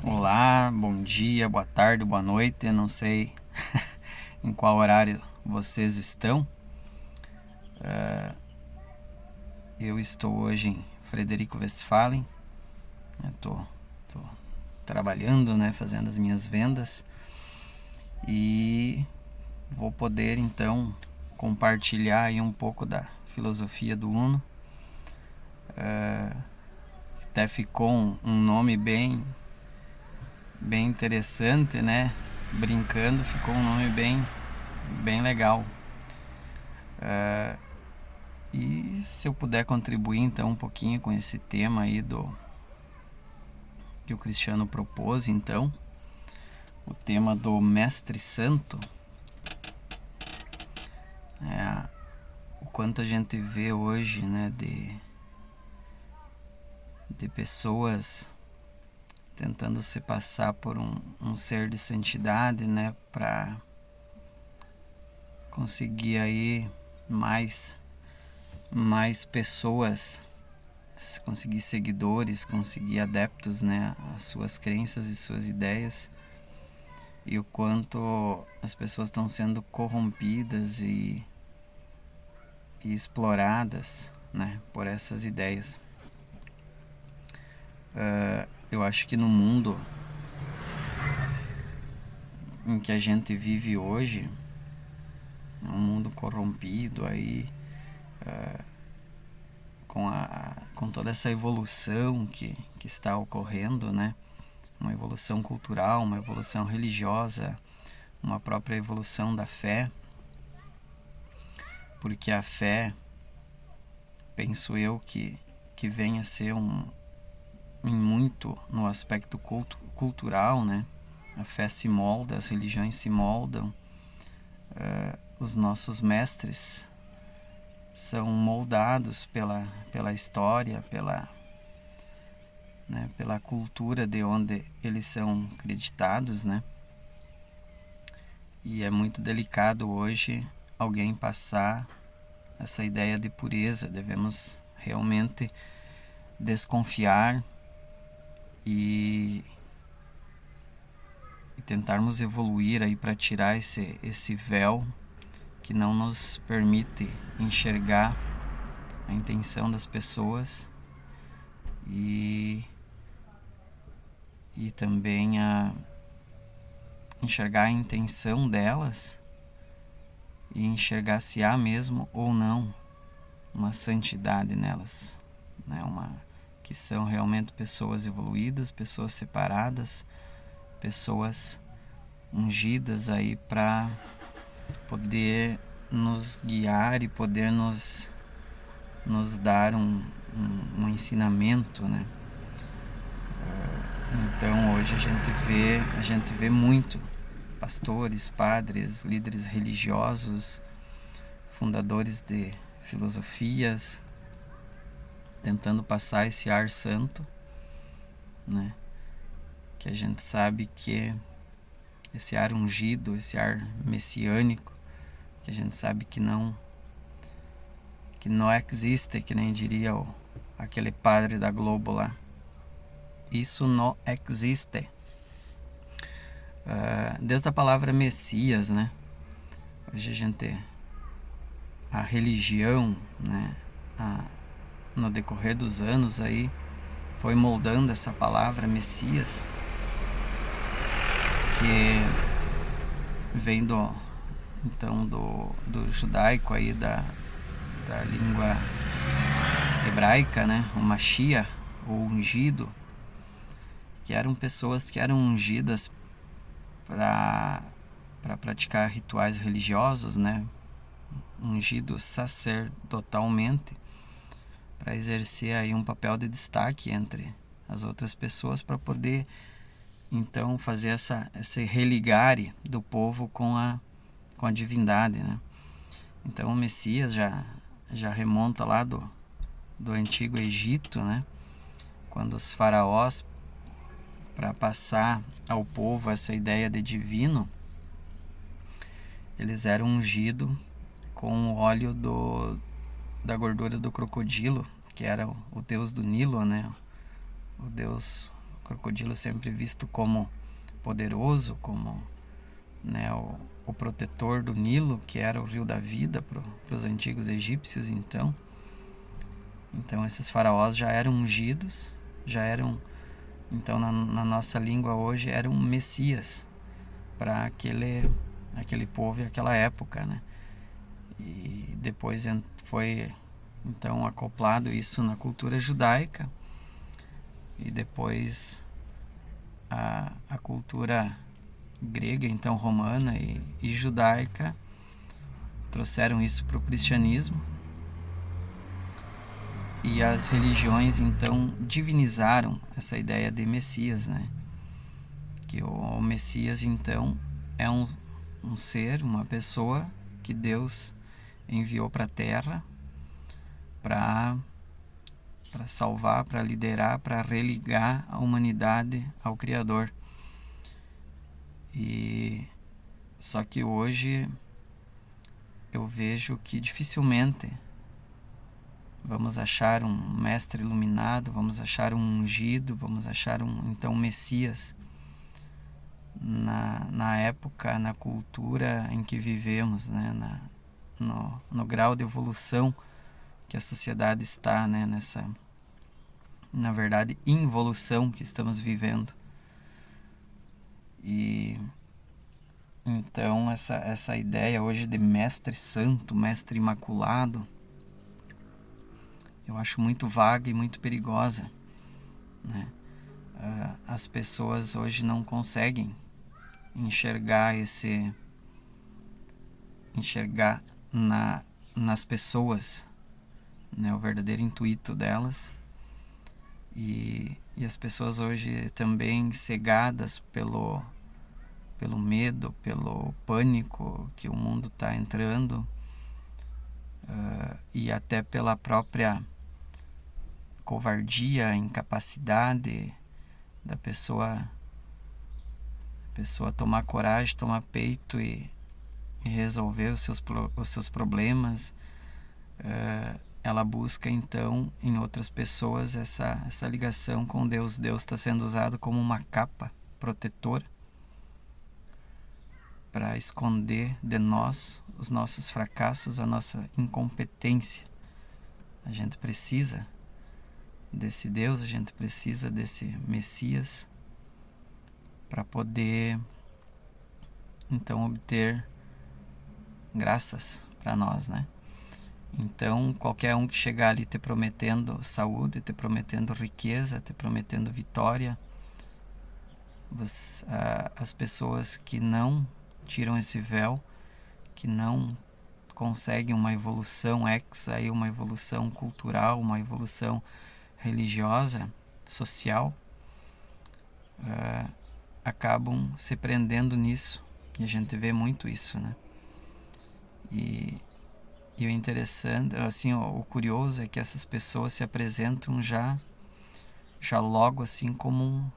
Olá, bom dia, boa tarde, boa noite. Eu não sei em qual horário vocês estão. Eu estou hoje em Frederico Westphalen. Estou trabalhando, né, fazendo as minhas vendas e vou poder então compartilhar aí um pouco da filosofia do Uno. Até ficou um nome bem interessante, né? Brincando, ficou um nome bem legal. E se eu puder contribuir então um pouquinho com esse tema aí que o Cristiano propôs, então, o tema do Mestre Santo, o quanto a gente vê hoje, né, de pessoas tentando se passar por um ser de santidade, né, para conseguir aí mais pessoas, conseguir seguidores, conseguir adeptos, né, às suas crenças e suas ideias, e o quanto as pessoas estão sendo corrompidas e exploradas, né, por essas ideias. Eu acho que no mundo em que a gente vive hoje, um mundo corrompido aí, com toda essa evolução que está ocorrendo, né? Uma evolução cultural, uma evolução religiosa, uma própria evolução da fé, porque a fé, penso eu, que vem a ser em muito no aspecto cultural, né? A fé se molda, as religiões se moldam, os nossos mestres são moldados pela história, pela cultura de onde eles são acreditados, né? E é muito delicado hoje alguém passar essa ideia de pureza. Devemos realmente desconfiar e tentarmos evoluir aí para tirar esse véu que não nos permite enxergar a intenção das pessoas e também a enxergar a intenção delas e enxergar se há mesmo ou não uma santidade nelas, né? Que são realmente pessoas evoluídas, pessoas separadas, pessoas ungidas aí para poder nos guiar e poder nos dar um ensinamento, né? Então hoje a gente vê muito pastores, padres, líderes religiosos, fundadores de filosofias, tentando passar esse ar santo, né? Que a gente sabe que esse ar ungido, esse ar messiânico, que a gente sabe que não existe, que nem diria aquele padre da Globo lá. Isso não existe. Desde a palavra Messias, né? Hoje a religião, né, no decorrer dos anos aí, foi moldando essa palavra Messias, que vem do judaico aí, da língua hebraica, né? O Mashiach, ou ungido, que eram pessoas que eram ungidas para praticar rituais religiosos, né? Ungidos sacerdotalmente para exercer aí um papel de destaque entre as outras pessoas, para poder então fazer esse religare do povo com a divindade, né? Então o Messias já remonta lá do antigo Egito, né? Quando os faraós, para passar ao povo essa ideia de divino, eles eram ungidos com o óleo da gordura do crocodilo, que era o deus do Nilo, né? O deus crocodilo sempre visto como poderoso, como, né, o protetor do Nilo, que era o rio da vida para os antigos egípcios. Então esses faraós já eram ungidos, já eram, então na nossa língua hoje, eram messias para aquele povo e aquela época, né? E depois foi então acoplado isso na cultura judaica, e depois a cultura grega, então romana e judaica, trouxeram isso para o cristianismo, e as religiões então divinizaram essa ideia de Messias, né? Que o Messias então é um ser, uma pessoa que Deus enviou para a Terra para salvar, para liderar, para religar a humanidade ao Criador. E só que hoje eu vejo que dificilmente vamos achar um mestre iluminado, vamos achar um ungido, vamos achar um Messias na época, na cultura em que vivemos, né? No grau de evolução que a sociedade está, né? Nessa, na verdade, involução que estamos vivendo. E então essa ideia hoje de mestre santo, mestre imaculado, eu acho muito vaga e muito perigosa, né? As pessoas hoje não conseguem enxergar nas pessoas, né, o verdadeiro intuito delas, e as pessoas hoje também cegadas pelo medo, pelo pânico que o mundo está entrando, e até pela própria covardia, incapacidade da pessoa tomar coragem, tomar peito e resolver os seus problemas. Ela busca então em outras pessoas essa ligação com Deus. Deus está sendo usado como uma capa protetora para esconder de nós os nossos fracassos, a nossa incompetência. A gente precisa desse Deus, a gente precisa desse Messias para poder então obter graças para nós, né? Então qualquer um que chegar ali te prometendo saúde, te prometendo riqueza, te prometendo vitória, as pessoas que não tiram esse véu, que não conseguem uma evolução uma evolução cultural, uma evolução religiosa, social, acabam se prendendo nisso, e a gente vê muito isso, né? E o interessante, assim, o curioso é que essas pessoas se apresentam já logo assim como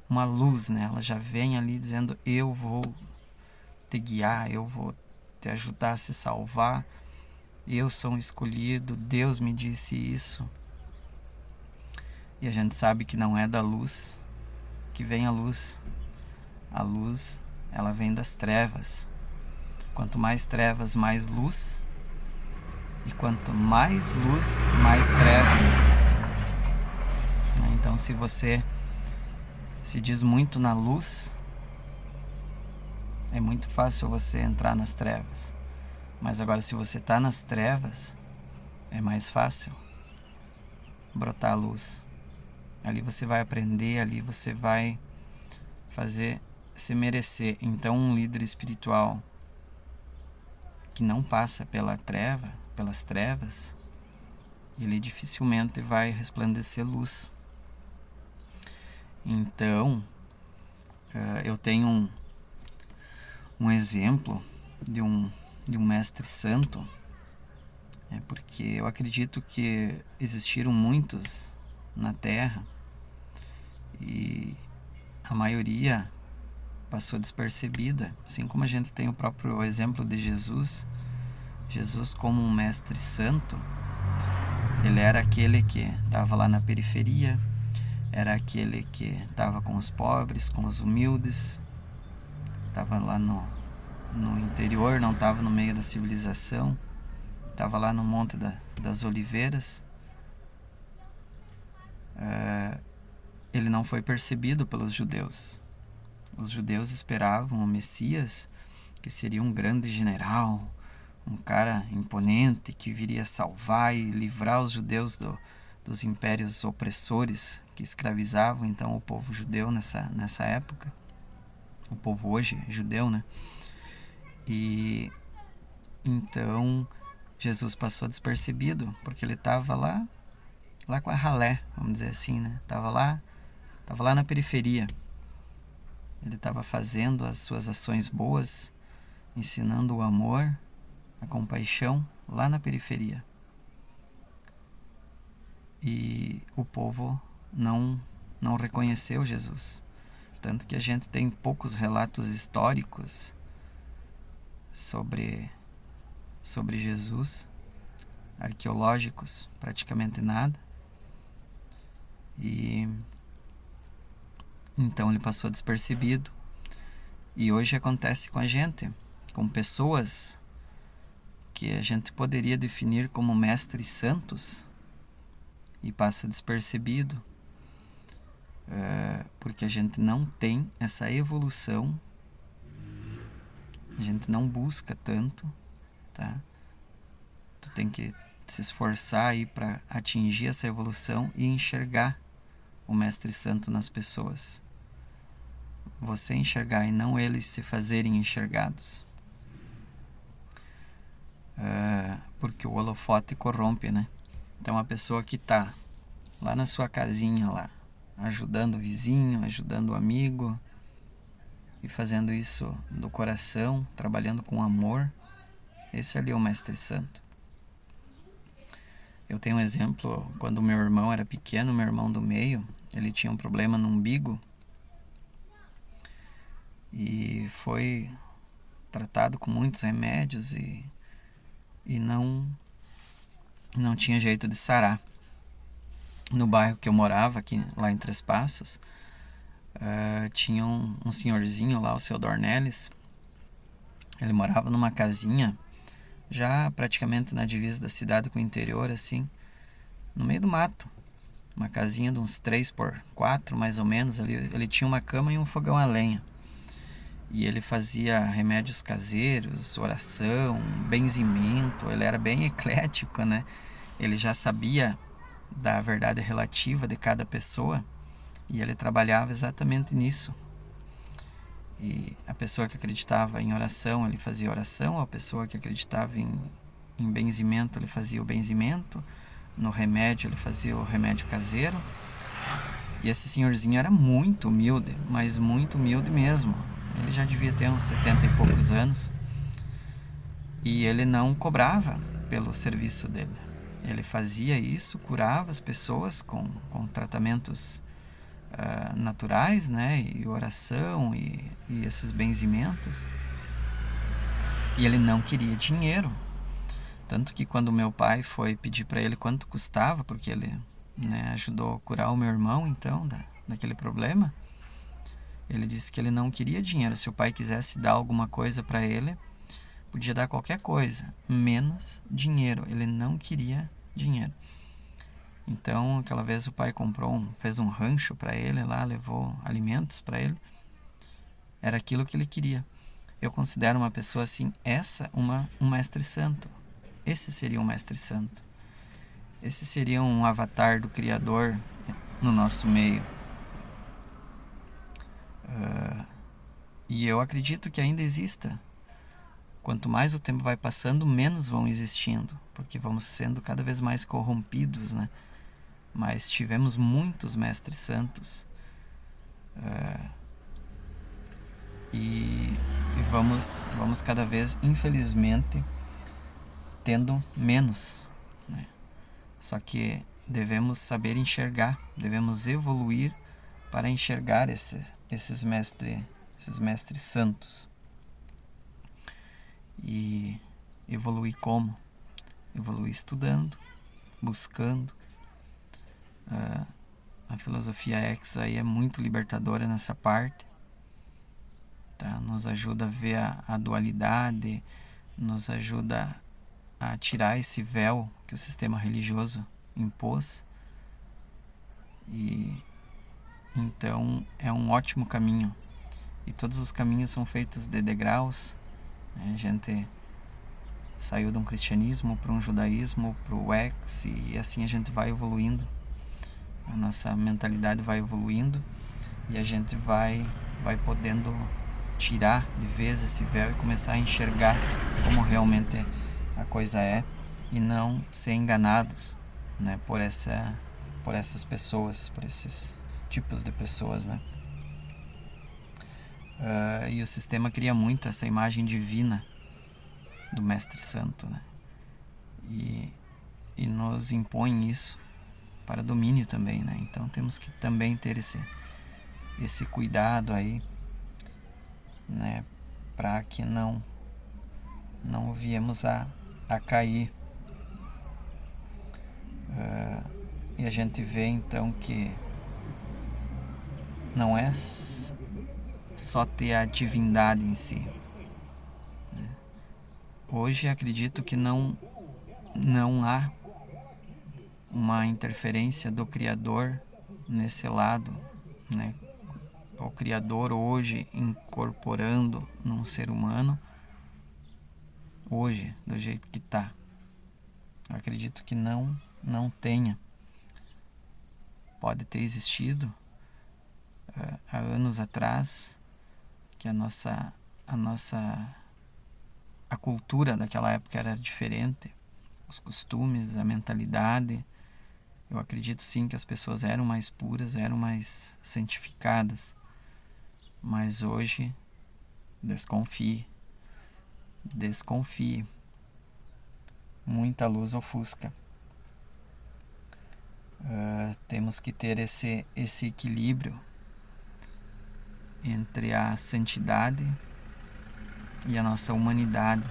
uma luz, né? Ela já vem ali dizendo: eu vou te guiar, eu vou te ajudar a se salvar, eu sou um escolhido, Deus me disse isso. E a gente sabe que não é da luz que vem a luz. A luz, ela vem das trevas. Quanto mais trevas, mais luz. E quanto mais luz, mais trevas. Então, se você se diz muito na luz, é muito fácil você entrar nas trevas. Mas agora, se você está nas trevas, é mais fácil brotar a luz. Ali você vai aprender, ali você vai fazer se merecer. Então, um líder espiritual que não passa pelas trevas, ele dificilmente vai resplandecer luz. Então, eu tenho um exemplo de um mestre santo, porque eu acredito que existiram muitos na Terra e a maioria passou despercebida, assim como a gente tem o próprio exemplo de Jesus. Jesus, como um mestre santo, ele era aquele que estava lá na periferia, era aquele que estava com os pobres, com os humildes, estava lá no interior, não estava no meio da civilização, estava lá no Monte das Oliveiras. Ele não foi percebido pelos judeus. Os judeus esperavam o Messias, que seria um grande general, um cara imponente que viria salvar e livrar os judeus dos impérios opressores que escravizavam então o povo judeu nessa época. O povo hoje judeu, né? E então Jesus passou despercebido, porque ele estava lá com a ralé, vamos dizer assim, né? Estava lá na periferia. Ele estava fazendo as suas ações boas, ensinando o amor, a compaixão lá na periferia. E o povo não reconheceu Jesus. Tanto que a gente tem poucos relatos históricos sobre Jesus, arqueológicos, praticamente nada. E então ele passou despercebido. E hoje acontece com a gente, com pessoas que a gente poderia definir como mestres santos e passa despercebido, porque a gente não tem essa evolução, a gente não busca tanto, tá? Tu tem que se esforçar aí para atingir essa evolução e enxergar o Mestre Santo nas pessoas. Você enxergar e não eles se fazerem enxergados. Porque o holofote corrompe, né? Então a pessoa que está lá na sua casinha lá, ajudando o vizinho, ajudando o amigo e fazendo isso do coração, trabalhando com amor, esse ali é o Mestre Santo. Eu tenho um exemplo, quando meu irmão era pequeno, meu irmão do meio, ele tinha um problema no umbigo e foi tratado com muitos remédios e não tinha jeito de sarar. No bairro que eu morava, aqui lá em Três Passos, tinha um senhorzinho lá, o seu Dornelles. Ele morava numa casinha já praticamente na divisa da cidade com o interior, assim, no meio do mato. Uma casinha de uns 3x4, mais ou menos. Ele tinha uma cama e um fogão a lenha. E ele fazia remédios caseiros, oração, benzimento. Ele era bem eclético, né? Ele já sabia da verdade relativa de cada pessoa e ele trabalhava exatamente nisso. E a pessoa que acreditava em oração, ele fazia oração. A pessoa que acreditava em benzimento, ele fazia o benzimento. No remédio, ele fazia o remédio caseiro. E esse senhorzinho era muito humilde, mas muito humilde mesmo. Ele já devia ter uns 70 e poucos anos. E ele não cobrava pelo serviço dele. Ele fazia isso, curava as pessoas com tratamentos naturais, né? E oração e esses benzimentos. E ele não queria dinheiro. Tanto que quando meu pai foi pedir para ele quanto custava, porque ele, né, ajudou a curar o meu irmão, então, daquele problema, ele disse que ele não queria dinheiro. Se o pai quisesse dar alguma coisa para ele, podia dar qualquer coisa, menos dinheiro. Ele não queria dinheiro. Então, aquela vez o pai fez um rancho para ele lá, levou alimentos para ele. Era aquilo que ele queria. Eu considero uma pessoa assim, um mestre santo. Esse seria um mestre santo. Esse seria um avatar do Criador no nosso meio. E eu acredito que ainda exista. Quanto mais o tempo vai passando, menos vão existindo, porque vamos sendo cada vez mais corrompidos, né? Mas tivemos muitos mestres santos. E vamos cada vez, infelizmente, tendo menos, né? Só que devemos saber enxergar, devemos evoluir para enxergar esses mestres santos. E evoluir como? Evoluir estudando, buscando A filosofia X aí é muito libertadora nessa parte, tá? Nos ajuda a ver a dualidade, nos ajuda a tirar esse véu que o sistema religioso impôs. E então é um ótimo caminho. E todos os caminhos são feitos de degraus, né? A gente saiu de um cristianismo para um judaísmo, para o X, e assim a gente vai evoluindo. A nossa mentalidade vai evoluindo e a gente vai podendo tirar de vez esse véu e começar a enxergar como realmente a coisa é, e não ser enganados, né, por essas pessoas, por esses tipos de pessoas, né? E o sistema cria muito essa imagem divina do Mestre Santo, né? E nos impõe isso para domínio também, né? Então temos que também ter esse cuidado aí, né, para que não viemos a cair. E a gente vê então que não é só ter a divindade em si. Hoje acredito que não há uma interferência do Criador nesse lado, né? O Criador hoje incorporando num ser humano, hoje, do jeito que está. Eu acredito que não tenha. Pode ter existido há anos atrás, que a cultura daquela época era diferente, os costumes, a mentalidade. Eu acredito sim que as pessoas eram mais puras, eram mais santificadas, mas hoje desconfie, muita luz ofusca. Temos que ter esse equilíbrio entre a santidade e a nossa humanidade.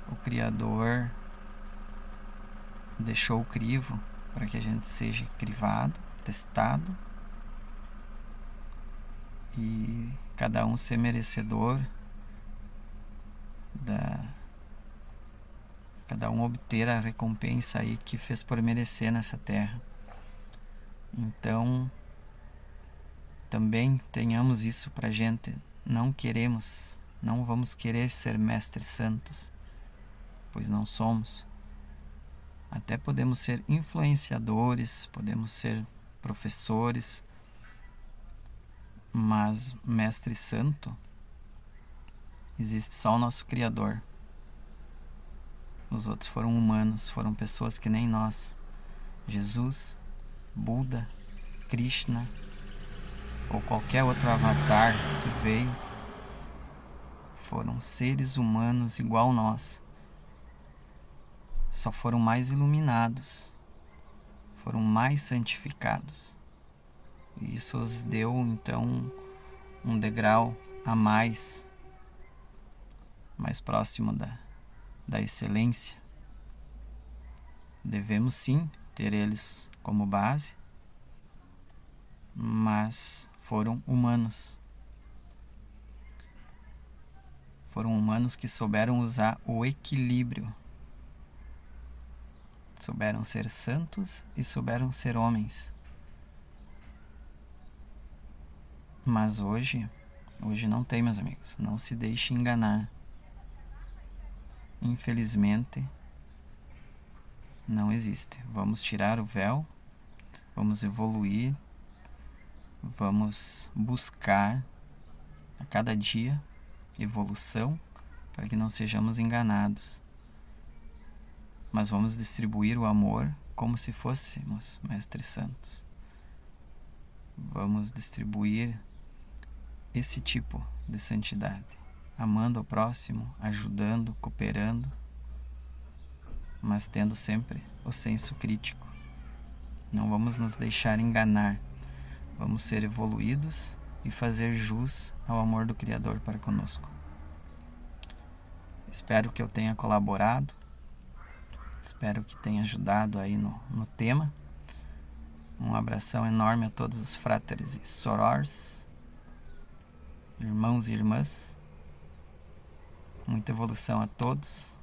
O Criador deixou o crivo para que a gente seja crivado, testado, e cada um ser merecedor cada um obter a recompensa aí que fez por merecer nessa terra. Então também tenhamos isso pra gente. Não vamos querer ser mestres santos, pois não somos. Até podemos ser influenciadores, podemos ser professores, mas mestre santo existe só o nosso Criador. Os outros foram humanos, foram pessoas que nem nós. Jesus, Buda, Krishna ou qualquer outro avatar que veio, foram seres humanos igual nós. Só foram mais iluminados, foram mais santificados. E isso os deu então um degrau a mais próximo da excelência. Devemos sim ter eles como base, mas foram humanos. Foram humanos que souberam usar o equilíbrio. Souberam ser santos e souberam ser homens. Mas hoje não tem, meus amigos. Não se deixe enganar. Infelizmente, não existe. Vamos tirar o véu, vamos evoluir, vamos buscar a cada dia evolução para que não sejamos enganados. Mas vamos distribuir o amor como se fôssemos mestres santos. Vamos distribuir esse tipo de santidade, amando o próximo, ajudando, cooperando, mas tendo sempre o senso crítico. Não vamos nos deixar enganar. Vamos ser evoluídos e fazer jus ao amor do Criador para conosco. Espero que eu tenha colaborado. Espero que tenha ajudado aí no tema. Um abração enorme a todos os fráteres e sorors, irmãos e irmãs. Muita evolução a todos.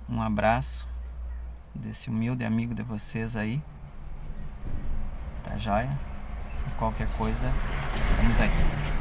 Um abraço desse humilde amigo de vocês aí. Tá joia? E qualquer coisa, estamos aí.